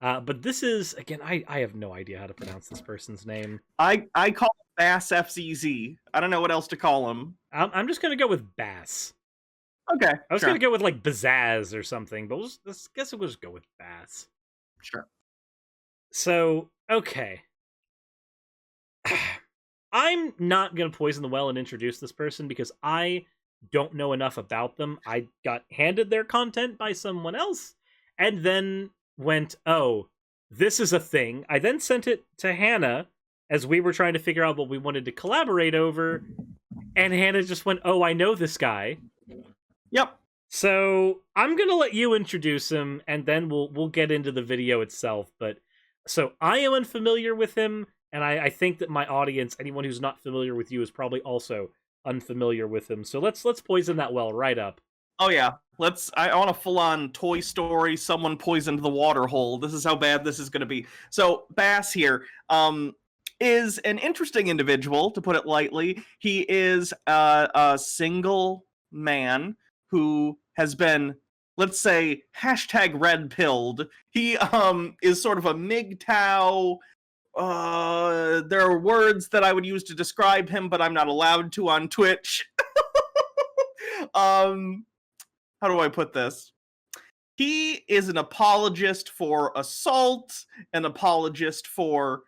But this is, again, I have no idea how to pronounce this person's name. I call him BASSFZZ. I don't know what else to call him. I'm just going to go with Bass. Okay, I was going to go with, like, BASSFZz or something, but guess we'll just go with Bass. Sure. So, okay. I'm not going to poison the well and introduce this person because I don't know enough about them. I got handed their content by someone else and then went, oh, this is a thing. I then sent it to Hannah as we were trying to figure out what we wanted to collaborate over, and Hannah just went, oh, I know this guy. Yep. So I'm going to let you introduce him, and then we'll get into the video itself. But so I am unfamiliar with him, and I think that my audience, anyone who's not familiar with you, is probably also unfamiliar with him. So let's poison that well right up. Oh yeah, I want a full-on Toy Story, someone poisoned the water hole. This is how bad this is going to be. So Bass here is an interesting individual, to put it lightly. He is a single man who has been, let's say, #red-pilled. He is sort of a MGTOW. There are words that I would use to describe him, but I'm not allowed to on Twitch. How do I put this? He is an apologist for assault, an apologist for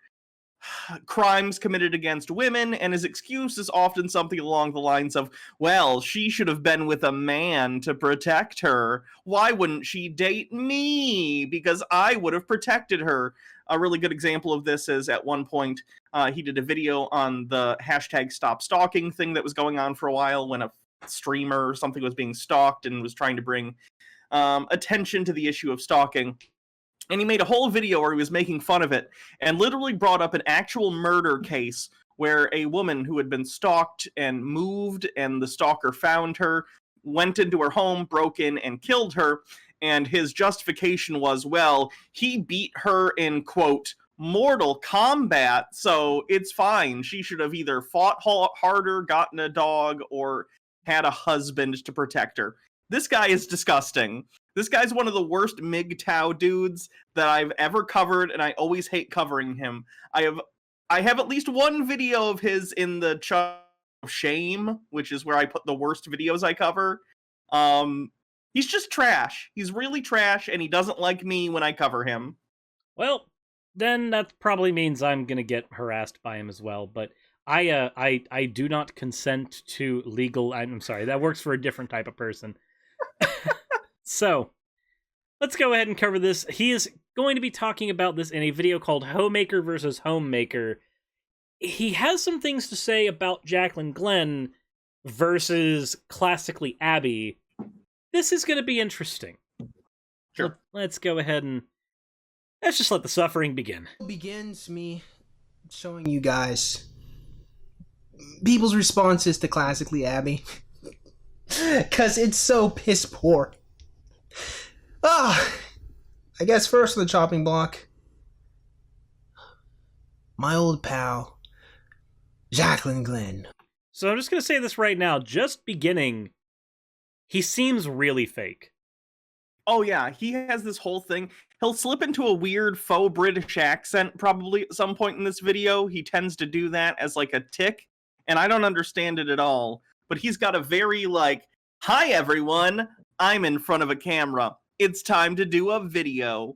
crimes committed against women, and his excuse is often something along the lines of, well, she should have been with a man to protect her. Why wouldn't she date me? Because I would have protected her. A really good example of this is at one point, he did a video on the #StopStalking thing that was going on for a while when a streamer or something was being stalked and was trying to bring attention to the issue of stalking. And he made a whole video where he was making fun of it and literally brought up an actual murder case where a woman who had been stalked and moved, and the stalker found her, went into her home, broke in, and killed her. And his justification was, well, he beat her in, quote, Mortal Kombat, so it's fine. She should have either fought harder, gotten a dog, or had a husband to protect her. This guy is disgusting. This guy's one of the worst MGTOW dudes that I've ever covered, and I always hate covering him. I have at least one video of his in the Chud of Shame, which is where I put the worst videos I cover. He's just trash. He's really trash, and he doesn't like me when I cover him. Well, then that probably means I'm gonna get harassed by him as well, but I do not consent to legal. I'm sorry, that works for a different type of person. So, let's go ahead and cover this. He is going to be talking about this in a video called Homemaker versus Homemaker. He has some things to say about Jacqueline Glenn versus classically Abby. This is going to be interesting. Sure. Let's go ahead and let's just let the suffering begin. Begins me showing you guys people's responses to classically Abby. Because it's so piss poor. I guess first on the chopping block, my old pal, Jacqueline Glenn. So I'm just going to say this right now, just beginning, he seems really fake. Oh yeah, he has this whole thing. He'll slip into a weird faux British accent probably at some point in this video. He tends to do that as like a tick, and I don't understand it at all. But he's got a very like, hi everyone, I'm in front of a camera. It's time to do a video.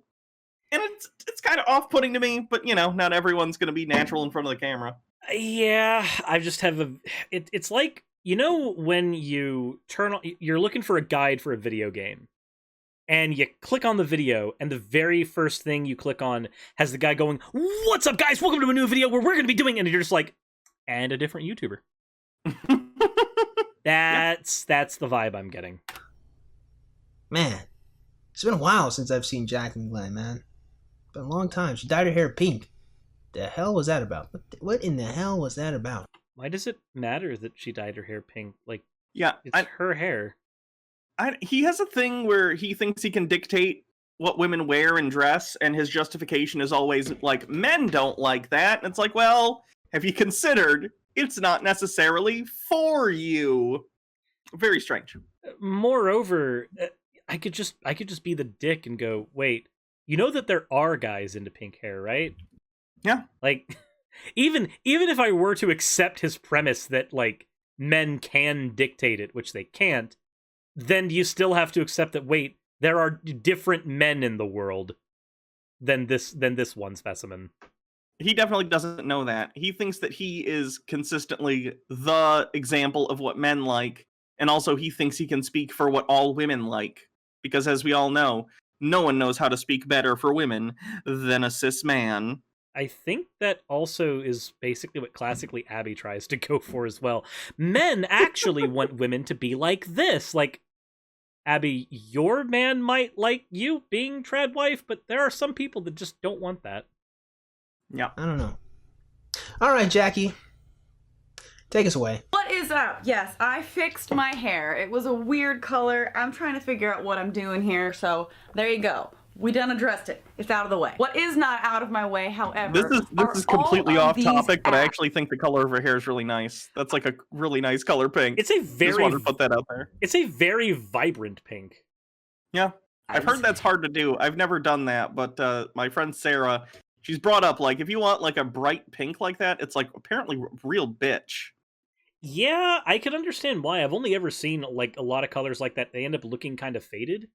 And it's kind of off-putting to me, but you know, not everyone's going to be natural in front of the camera. Yeah, I just have a... It's like, you know when you turn on... You're looking for a guide for a video game, and you click on the video, and the very first thing you click on has the guy going, what's up guys, welcome to a new video where we're going to be doing... And you're just like, and a different YouTuber. That's the vibe I'm getting. Man, it's been a while since I've seen Jacqueline Glenn, man. It's been a long time. She dyed her hair pink. The hell was that about? What in the hell was that about? Why does it matter that she dyed her hair pink? Like, yeah, it's her hair. He has a thing where he thinks he can dictate what women wear and dress, and his justification is always like, men don't like that. And it's like, well, have you considered it's not necessarily for you? Very strange. Moreover, I could just be the dick and go, wait, you know that there are guys into pink hair, right? Yeah. Like, even if I were to accept his premise that like men can dictate it, which they can't, then you still have to accept that, wait, there are different men in the world than this one specimen. He definitely doesn't know that. He thinks that he is consistently the example of what men like, and also he thinks he can speak for what all women like. Because as we all know, no one knows how to speak better for women than a cis man. I think that also is basically what classically Abby tries to go for as well. Men actually want women to be like this. Like, Abby, your man might like you being trad wife, but there are some people that just don't want that. Yeah. I don't know. All right, Jackie. Take us away. What is up? Yes, I fixed my hair. It was a weird color. I'm trying to figure out what I'm doing here, so there you go. We done addressed it. It's out of the way. What is not out of my way, however, This is completely off topic, but I actually think the color of her hair is really nice. That's like a really nice color pink. It's a Just very wanted to put that out there. It's a very vibrant pink. Yeah. I've heard that's hard to do. I've never done that, but my friend Sarah, she's brought up, like, if you want like a bright pink like that, it's like apparently real bitch. Yeah, I can understand why. I've only ever seen like a lot of colors like that. They end up looking kind of faded.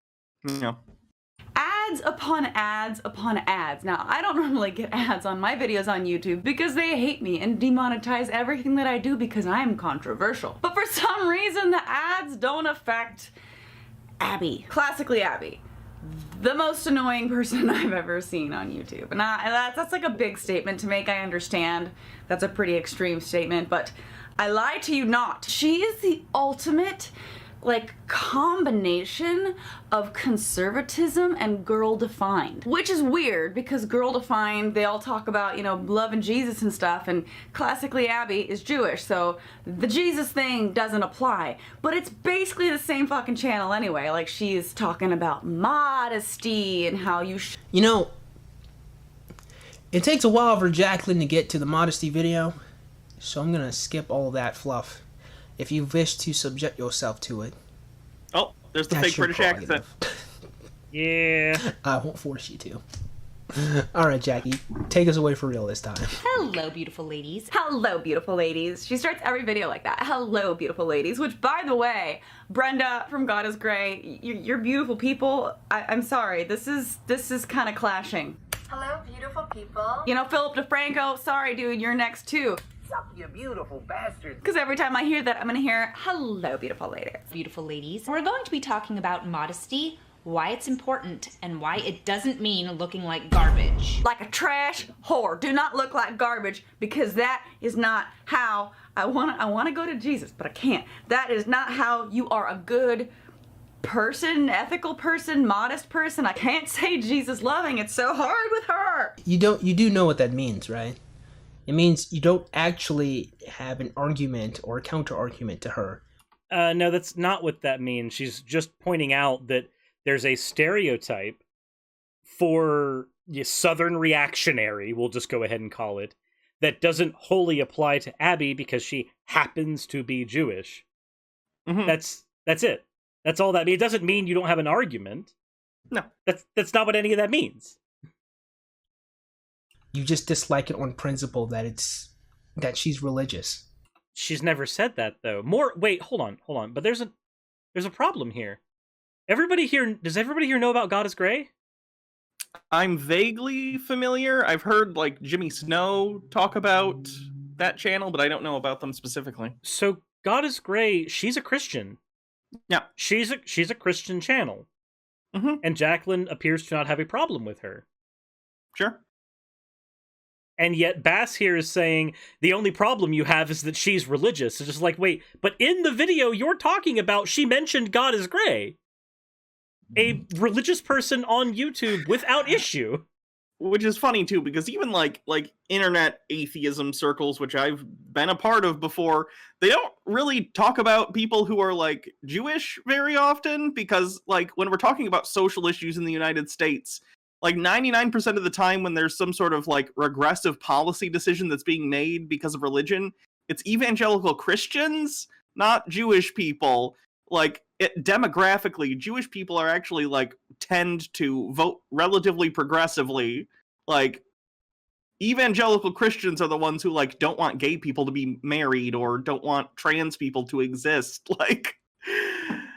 Yeah. Ads upon ads upon ads. Now, I don't normally get ads on my videos on YouTube because they hate me and demonetize everything that I do because I'm controversial. But for some reason, the ads don't affect Abby. Classically Abby. The most annoying person I've ever seen on YouTube. And that's like a big statement to make, I understand. That's a pretty extreme statement, but I lie to you not. She is the ultimate, like, combination of conservatism and girl defined. Which is weird because girl defined, they all talk about, you know, loving Jesus and stuff, and classically Abby is Jewish, so the Jesus thing doesn't apply. But it's basically the same fucking channel anyway. Like, she's talking about modesty and how you You know, it takes a while for Jacqueline to get to the modesty video, so I'm gonna skip all that fluff. If you wish to subject yourself to it, Oh, there's the that's fake your British accent. Yeah. I won't force you to. All right, Jackie, take us away for real this time. Hello, beautiful ladies. Hello, beautiful ladies. She starts every video like that. Hello, beautiful ladies. Which, by the way, Brenda from God is Grey, you're beautiful people. I'm sorry. This is kind of clashing. Hello, beautiful people. You know, Philip DeFranco, sorry, dude, you're next too. What's up, you beautiful bastards? Because every time I hear that, I'm gonna hear, hello, beautiful ladies. Beautiful ladies. We're going to be talking about modesty, why it's important, and why it doesn't mean looking like garbage. Like a trash whore. Do not look like garbage, because that is not how I wanna go to Jesus, but I can't. That is not how you are a good person, ethical person, modest person. I can't say Jesus loving. It's so hard with her. You do know what that means, right? It means you don't actually have an argument or a counter argument to her. No, that's not what that means. She's just pointing out that there's a stereotype for Southern reactionary, we'll just go ahead and call it, that doesn't wholly apply to Abby because she happens to be Jewish. Mm-hmm. That's it. That's all that means. It doesn't mean you don't have an argument. No. That's not what any of that means. You just dislike it on principle that she's religious. She's never said that though. Wait, hold on. But there's a problem here. Does everybody here know about God is Grey? I'm vaguely familiar. I've heard like Jimmy Snow talk about that channel, but I don't know about them specifically. So God is Grey, she's a Christian. Yeah. She's a Christian channel. Mm-hmm. And Jacqueline appears to not have a problem with her. Sure. And yet Bass here is saying the only problem you have is that she's religious. It's just like, wait, but in the video you're talking about, she mentioned God is Grey. A religious person on YouTube without issue. Which is funny too, because even like internet atheism circles, which I've been a part of before, they don't really talk about people who are like Jewish very often, because like when we're talking about social issues in the United States, like 99% of the time when there's some sort of like regressive policy decision that's being made because of religion, it's evangelical Christians, not Jewish people. like demographically, Jewish people are actually like tend to vote relatively progressively. Like evangelical Christians are the ones who like don't want gay people to be married or don't want trans people to exist. Like,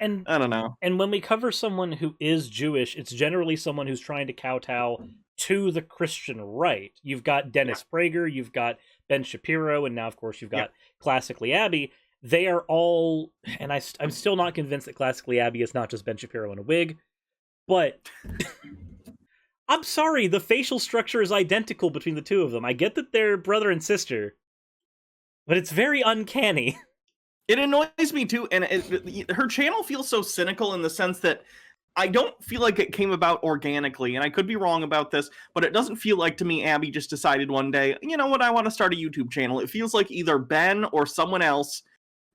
And I don't know. And when we cover someone who is Jewish, it's generally someone who's trying to kowtow to the Christian right. You've got Dennis Prager, you've got Ben Shapiro, and now, of course, you've got Classically Abby. They are all, and I'm still not convinced that Classically Abby is not just Ben Shapiro in a wig, but I'm sorry, the facial structure is identical between the two of them. I get that they're brother and sister, but it's very uncanny. It annoys me too, and her channel feels so cynical in the sense that I don't feel like it came about organically, and I could be wrong about this, but it doesn't feel like to me Abby just decided one day, you know what, I want to start a YouTube channel. It feels like either Ben or someone else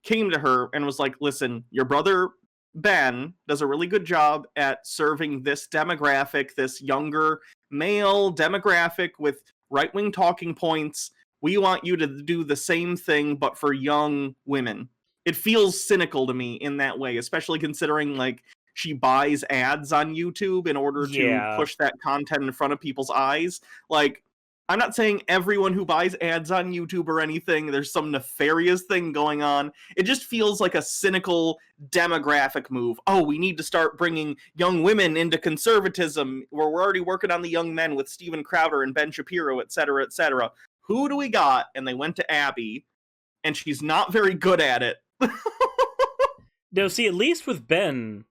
came to her and was like, listen, your brother Ben does a really good job at serving this demographic, this younger male demographic with right-wing talking points. We want you to do the same thing, but for young women. It feels cynical to me in that way, especially considering like she buys ads on YouTube in order to push that content in front of people's eyes. Like, I'm not saying everyone who buys ads on YouTube or anything, there's some nefarious thing going on. It just feels like a cynical demographic move. Oh, we need to start bringing young women into conservatism, where we're already working on the young men with Steven Crowder and Ben Shapiro, etc., etc. Who do we got? And they went to Abby, and she's not very good at it. No, see, at least with Ben,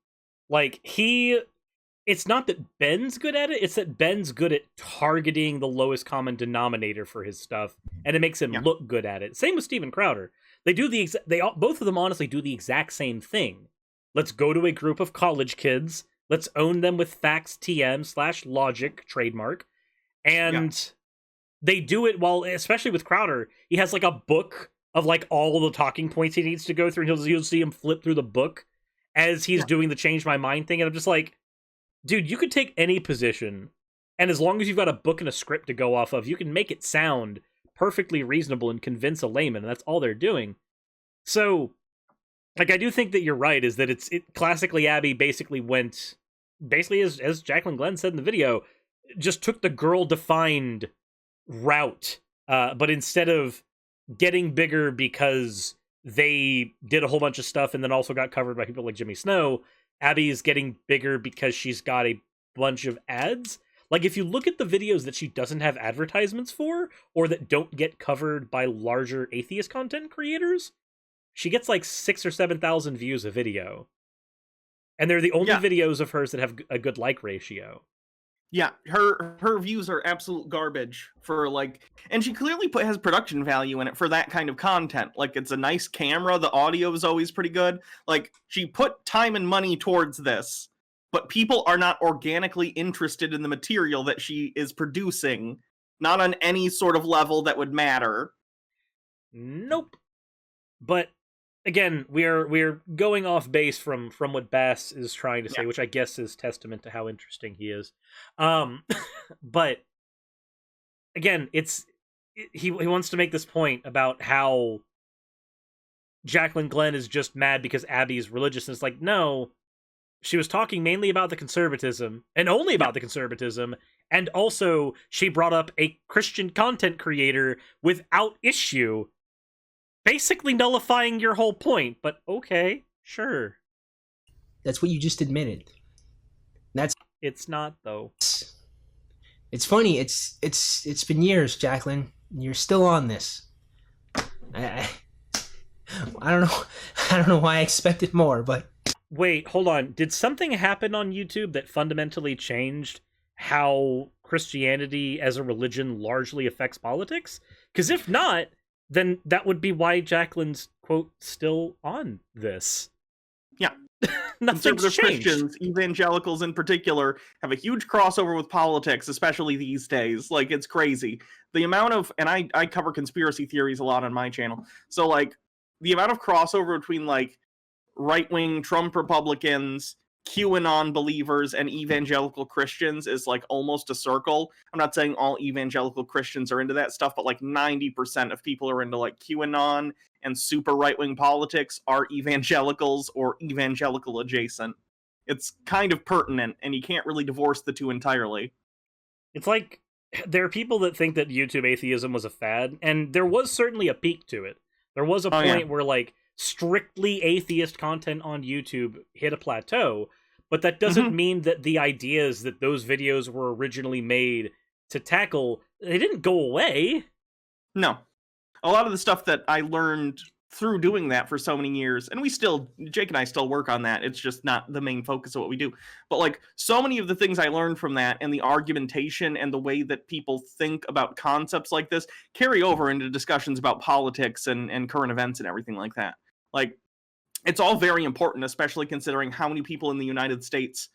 like, it's not that Ben's good at it, it's that Ben's good at targeting the lowest common denominator for his stuff, and it makes him look good at it. Same with Steven Crowder. They do both of them honestly do the exact same thing. Let's go to a group of college kids, let's own them with facts TM/logic trademark, and they do it while, especially with Crowder, he has like a book of like all the talking points he needs to go through, and you'll see him flip through the book as he's doing the change my mind thing, and I'm just like, dude, you could take any position, and as long as you've got a book and a script to go off of, you can make it sound perfectly reasonable and convince a layman, and that's all they're doing. So, like, I do think that you're right, is that Classically Abby basically went, as Jacqueline Glenn said in the video, just took the girl-defined route, but instead of getting bigger because they did a whole bunch of stuff and then also got covered by people like Jimmy Snow, Abby is getting bigger because she's got a bunch of ads. Like, if you look at the videos that she doesn't have advertisements for, or that don't get covered by larger atheist content creators, she gets like 6,000 or 7,000 views a video. And they're the only videos of hers that have a good like ratio. Yeah, her views are absolute garbage for like, and she clearly has production value in it for that kind of content. Like, it's a nice camera, the audio is always pretty good. Like, she put time and money towards this, but people are not organically interested in the material that she is producing, not on any sort of level that would matter. Nope. But again, we're going off base from what Bass is trying to say, which I guess is testament to how interesting he is. But again, he wants to make this point about how Jacqueline Glenn is just mad because Abby is religious, and it's like, no, she was talking mainly about the conservatism, and only about the conservatism, and also she brought up a Christian content creator without issue, basically nullifying your whole point. But okay, sure. That's what you just admitted. It's not, though. It's funny. It's been years, Jacqueline. You're still on this. I don't know. I don't know why I expected more, but wait, hold on. Did something happen on YouTube that fundamentally changed how Christianity as a religion largely affects politics? Because if not, then that would be why Jacqueline's, quote, still on this. Yeah. Nothing's Conservative changed. Christians, evangelicals in particular, have a huge crossover with politics, especially these days. Like, it's crazy. The amount of, and I cover conspiracy theories a lot on my channel, so, like, the amount of crossover between, like, right-wing Trump Republicans QAnon believers and evangelical Christians is like almost a circle. I'm not saying all evangelical Christians are into that stuff, but like 90% of people are into like QAnon and super right-wing politics are evangelicals or evangelical adjacent. It's kind of pertinent, and you can't really divorce the two entirely. It's like there are people that think that YouTube atheism was a fad, and there was certainly a peak to it. There was a point where like strictly atheist content on YouTube hit a plateau, but that doesn't mean that the ideas that those videos were originally made to tackle, they didn't go away. No. A lot of the stuff that I learned through doing that for so many years, and Jake and I still work on that, it's just not the main focus of what we do. But like so many of the things I learned from that and the argumentation and the way that people think about concepts like this carry over into discussions about politics and current events and everything like that. Like, it's all very important, especially considering how many people in the United States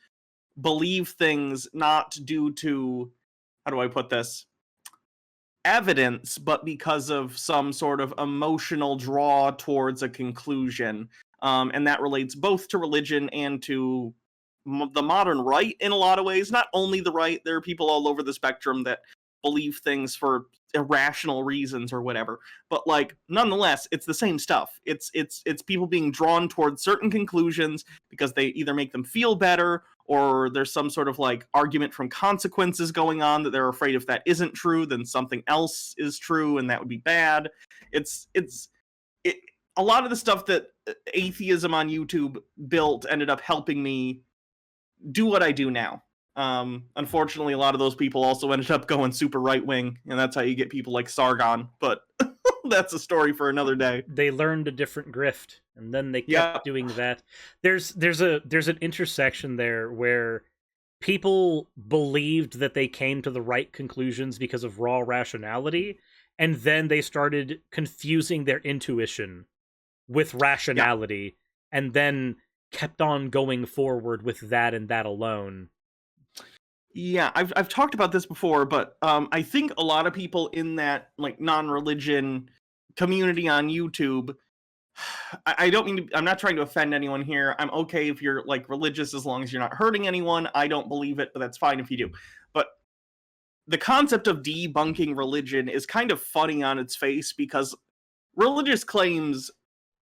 believe things not due to, how do I put this, evidence, but because of some sort of emotional draw towards a conclusion. And that relates both to religion and to the modern right in a lot of ways. Not only the right, there are people all over the spectrum that believe things for irrational reasons or whatever, but like nonetheless it's the same stuff. It's people being drawn towards certain conclusions because they either make them feel better, or there's some sort of like argument from consequences going on that they're afraid if that isn't true then something else is true and that would be bad. It's a lot of the stuff that atheism on YouTube built ended up helping me do what I do now. Unfortunately, a lot of those people also ended up going super right-wing, and that's how you get people like Sargon, but that's a story for another day. They learned a different grift, and then they kept doing that. There's an intersection there where people believed that they came to the right conclusions because of raw rationality, and then they started confusing their intuition with rationality, and then kept on going forward with that and that alone. Yeah, I've talked about this before, but I think a lot of people in that like non-religion community on YouTube, I don't mean to, I'm not trying to offend anyone here. I'm okay if you're like religious as long as you're not hurting anyone. I don't believe it, but that's fine if you do. But the concept of debunking religion is kind of funny on its face because religious claims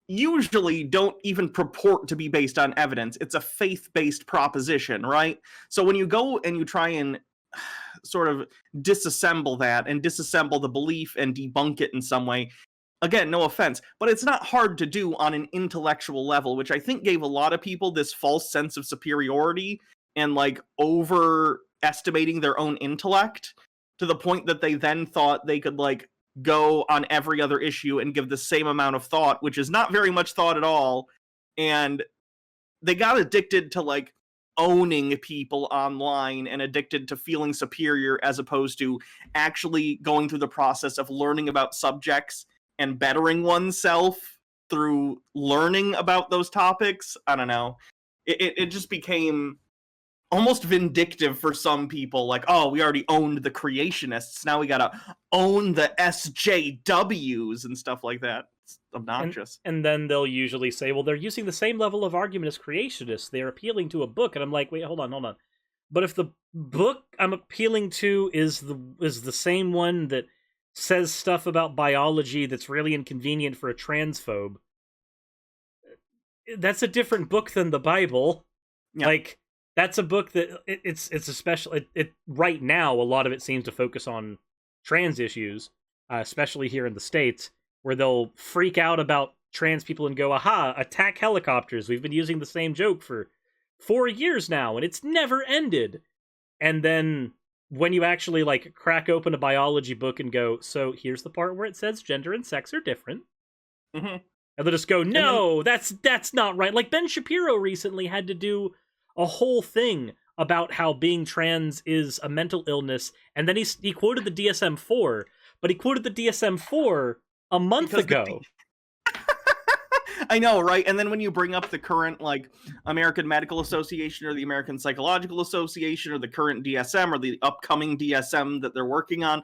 usually don't even purport to be based on evidence. It's a faith-based proposition, right? So when you go and you try and sort of disassemble that and disassemble the belief and debunk it in some way, again, no offense, but it's not hard to do on an intellectual level, which I think gave a lot of people this false sense of superiority and like overestimating their own intellect to the point that they then thought they could like go on every other issue and give the same amount of thought, which is not very much thought at all. And they got addicted to like owning people online and addicted to feeling superior as opposed to actually going through the process of learning about subjects and bettering oneself through learning about those topics. I don't know. It just became almost vindictive for some people, like, oh, we already owned the creationists, now we gotta own the SJWs and stuff like that. It's obnoxious. And then they'll usually say, well, they're using the same level of argument as creationists, they're appealing to a book, and I'm like, wait, hold on. But if the book I'm appealing to is the same one that says stuff about biology that's really inconvenient for a transphobe, that's a different book than the Bible. Yeah. Like, that's a book that it's a special. It right now, a lot of it seems to focus on trans issues, especially here in the States, where they'll freak out about trans people and go, "Aha! Attack helicopters! We've been using the same joke for 4 years now, and it's never ended." And then when you actually like crack open a biology book and go, "So here's the part where it says gender and sex are different," and they'll just go, "No, that's not right." Like Ben Shapiro recently had to do a whole thing about how being trans is a mental illness, and then he quoted the DSM-4, but he quoted the DSM-4 a month ago. I know, right? And then when you bring up the current, like, American Medical Association or the American Psychological Association or the current DSM or the upcoming DSM that they're working on,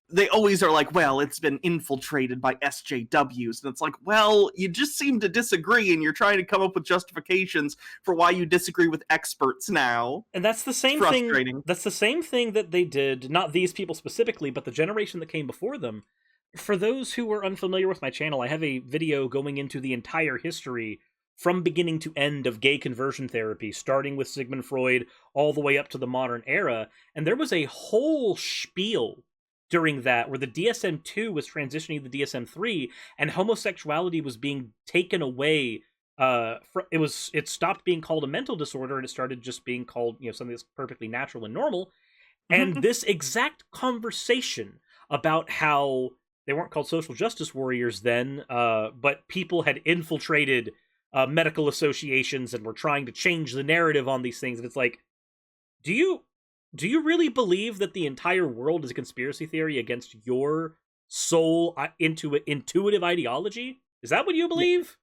they always are like, well, it's been infiltrated by SJWs. And it's like, well, you just seem to disagree and you're trying to come up with justifications for why you disagree with experts now. And that's the same thing. That's the same thing that they did, not these people specifically, but the generation that came before them. For those who are unfamiliar with my channel, I have a video going into the entire history from beginning to end of gay conversion therapy, starting with Sigmund Freud all the way up to the modern era. And there was a whole spiel during that where the DSM-2 was transitioning to the DSM-3 and homosexuality was being taken away. It stopped being called a mental disorder and it started just being called, something that's perfectly natural and normal. And this exact conversation about how they weren't called social justice warriors then, but people had infiltrated medical associations and were trying to change the narrative on these things. And it's like, do you really believe that the entire world is a conspiracy theory against your sole intuitive ideology? Is that what you believe?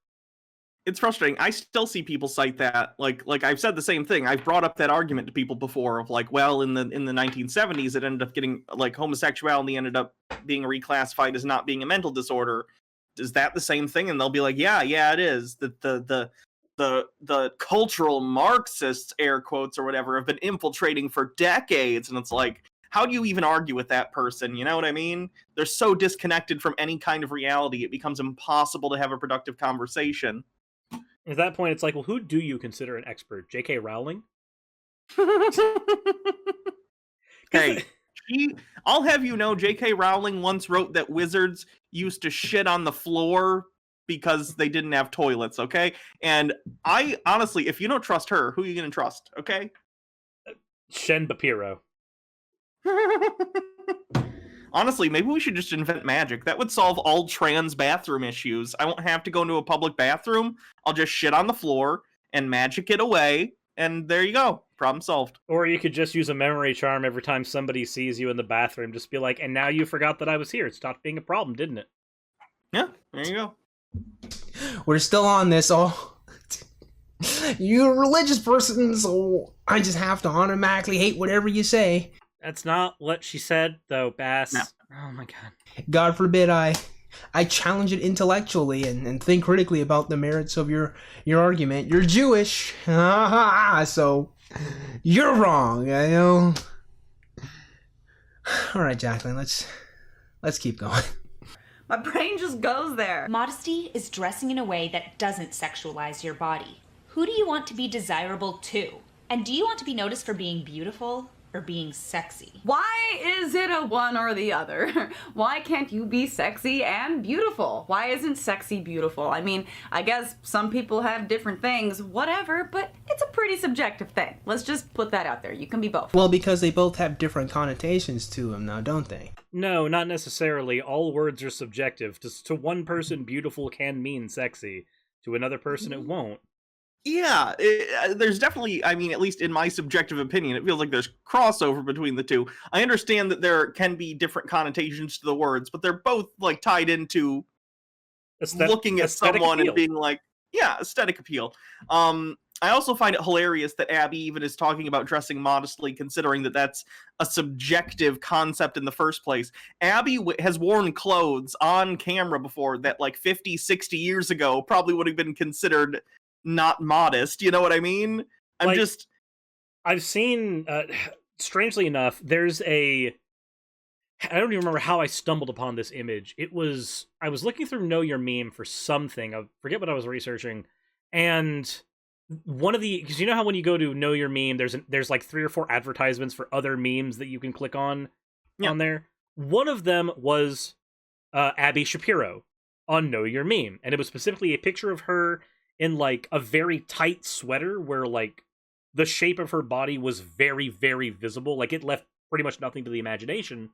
It's frustrating. I still see people cite that. Like I've said the same thing. I've brought up that argument to people before of like, well, in the 1970s, it ended up getting like homosexuality ended up being reclassified as not being a mental disorder. Is that the same thing? And they'll be like, yeah, it is. The cultural Marxists, air quotes or whatever, have been infiltrating for decades. And it's like, how do you even argue with that person? You know what I mean? They're so disconnected from any kind of reality, it becomes impossible to have a productive conversation. At that point, it's like, well, who do you consider an expert? J.K. Rowling? Hey, I'll have you know, J.K. Rowling once wrote that wizards used to shit on the floor because they didn't have toilets, okay? And I, honestly, if you don't trust her, who are you going to trust, okay? Shen Bapiro. Honestly, maybe we should just invent magic. That would solve all trans bathroom issues. I won't have to go into a public bathroom. I'll just shit on the floor and magic it away, and there you go. Problem solved. Or you could just use a memory charm every time somebody sees you in the bathroom. Just be like, and now you forgot that I was here. It stopped being a problem, didn't it? Yeah, there you go. We're still on this. Oh, you're a religious person, so I just have to automatically hate whatever you say. That's not what she said, though, Bass. No. Oh my god. God forbid I challenge it intellectually and think critically about the merits of your argument. You're Jewish, so you're wrong. You know. All right, Jacqueline, let's keep going. My brain just goes there. Modesty is dressing in a way that doesn't sexualize your body. Who do you want to be desirable to? And do you want to be noticed for being beautiful or being sexy? Why is it a one or the other? Why can't you be sexy and beautiful? Why isn't sexy beautiful? I mean, I guess some people have different things, whatever, but it's a pretty subjective thing. Let's just put that out there. You can be both. Well, because they both have different connotations to them now, don't they? No, not necessarily. All words are subjective. To one person, beautiful can mean sexy. To another person, it won't. Yeah, there's definitely, I mean, at least in my subjective opinion, it feels like there's crossover between the two. I understand that there can be different connotations to the words, but they're both like tied into looking at someone and being like, yeah, aesthetic appeal. I also find it hilarious that Abby even is talking about dressing modestly, considering that that's a subjective concept in the first place. Abby has worn clothes on camera before that like 50, 60 years ago probably would have been considered not modest, you know what I mean? I've seen, strangely enough, there's I don't even remember how I stumbled upon this image. I was looking through Know Your Meme for something, I forget what I was researching, and one of because you know how when you go to Know Your Meme, there's like 3 or 4 advertisements for other memes that you can click on there? One of them was Abby Shapiro on Know Your Meme, and it was specifically a picture of her in like a very tight sweater where like the shape of her body was very, very visible. Like it left pretty much nothing to the imagination.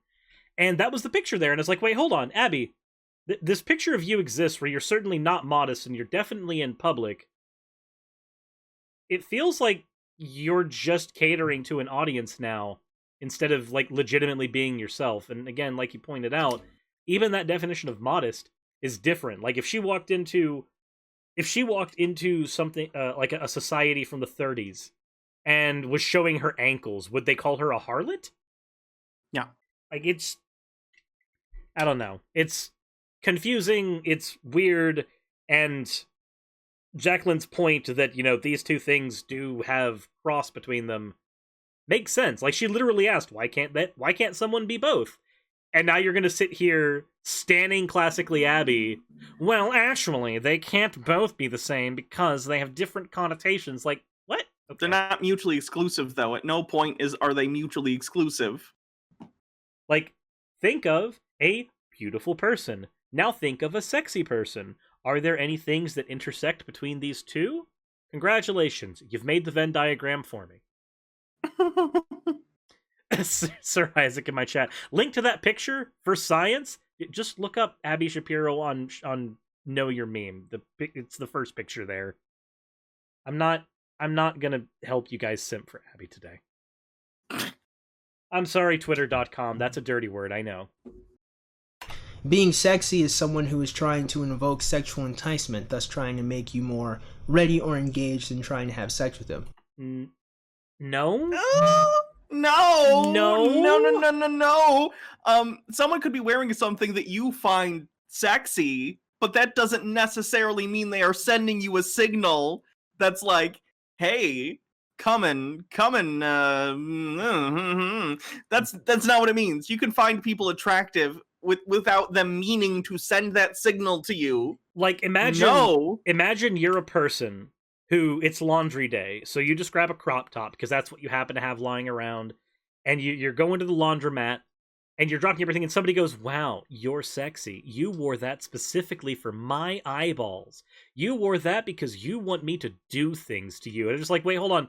And that was the picture there. And it's like, wait, hold on, Abby, this picture of you exists where you're certainly not modest and you're definitely in public. It feels like you're just catering to an audience now instead of like legitimately being yourself. And again, like you pointed out, even that definition of modest is different. Like if she walked into something like a society from the 30s and was showing her ankles, would they call her a harlot? Yeah. Like I don't know. It's confusing, it's weird, and Jacqueline's point that, these two things do have cross between them makes sense. Like, she literally asked, why can't someone be both? And now you're gonna sit here standing classically Abby. Well, actually, they can't both be the same because they have different connotations. Like, what? Okay. They're not mutually exclusive, though. At no point are they mutually exclusive. Like, think of a beautiful person. Now think of a sexy person. Are there any things that intersect between these two? Congratulations, you've made the Venn diagram for me. Sir Isaac in my chat. Link to that picture for science. Just look up Abby Shapiro on Know Your Meme. It's the first picture there. I'm not gonna help you guys simp for Abby today. I'm sorry, Twitter.com. That's a dirty word, I know. Being sexy is someone who is trying to invoke sexual enticement, thus trying to make you more ready or engaged in trying to have sex with them. No? No. Someone could be wearing something that you find sexy, but that doesn't necessarily mean they are sending you a signal that's like, hey, coming. That's not what it means. You can find people attractive without them meaning to send that signal to you. Like, imagine you're a person who, it's laundry day, so you just grab a crop top because that's what you happen to have lying around, and you're going to the laundromat and you're dropping everything, and somebody goes, wow, you're sexy. You wore that specifically for my eyeballs. You wore that because you want me to do things to you. And I'm just like, wait, hold on.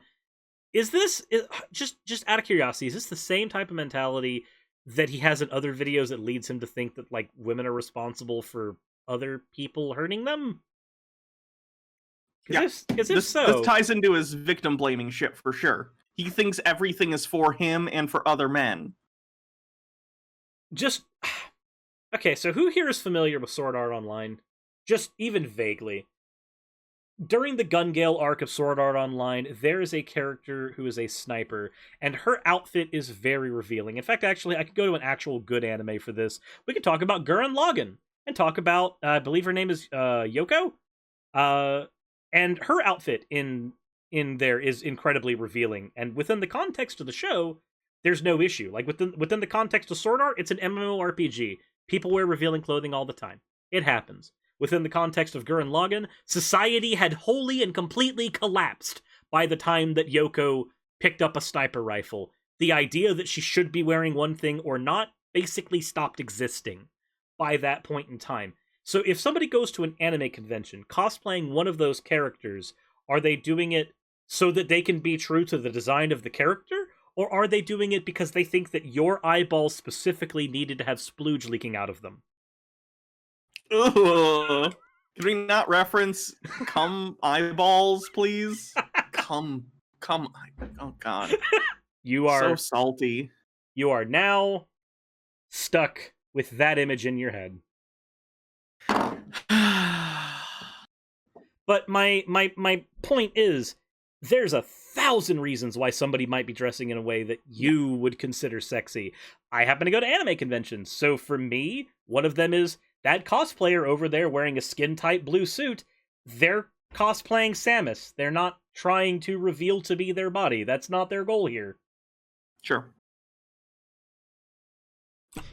Is this, just out of curiosity, is this the same type of mentality that he has in other videos that leads him to think that, like, women are responsible for other people hurting them? Because this ties into his victim blaming shit for sure. He thinks everything is for him and for other men. Okay, so who here is familiar with Sword Art Online? Just even vaguely. During the Gun Gale arc of Sword Art Online, there is a character who is a sniper, and her outfit is very revealing. In fact, actually, I could go to an actual good anime for this. We could talk about Gurren Lagann, and talk about, I believe her name is Yoko? And her outfit in there is incredibly revealing, and within the context of the show, there's no issue. Like, within the context of Sword Art, it's an MMORPG. People wear revealing clothing all the time. It happens. Within the context of Gurren Lagann, society had wholly and completely collapsed by the time that Yoko picked up a sniper rifle. The idea that she should be wearing one thing or not basically stopped existing by that point in time. So if somebody goes to an anime convention cosplaying one of those characters, are they doing it so that they can be true to the design of the character? Or are they doing it because they think that your eyeballs specifically needed to have splooge leaking out of them? Ugh. Can we not reference cum eyeballs, please? Cum. Oh, God. You are so salty. You are now stuck with that image in your head. But my point is, there's 1,000 reasons why somebody might be dressing in a way that you would consider sexy. I happen to go to anime conventions, so for me, one of them is that cosplayer over there wearing a skin-tight blue suit. They're cosplaying Samus. They're not trying to reveal to be their body. That's not their goal here. Sure.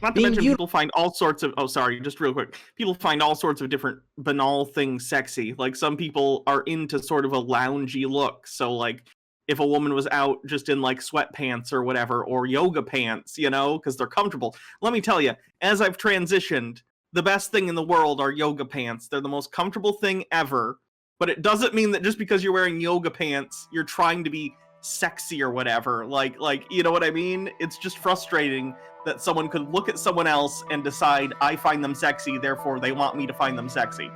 Not to mention, people find all sorts of... Oh, sorry, just real quick. People find all sorts of different banal things sexy. Like, some people are into sort of a loungy look. So, like, if a woman was out just in, like, sweatpants or whatever, or yoga pants, you know, because they're comfortable. Let me tell you, as I've transitioned, the best thing in the world are yoga pants. They're the most comfortable thing ever. But it doesn't mean that just because you're wearing yoga pants, you're trying to be sexy or whatever. Like, you know what I mean? It's just frustrating that someone could look at someone else and decide, I find them sexy, therefore they want me to find them sexy.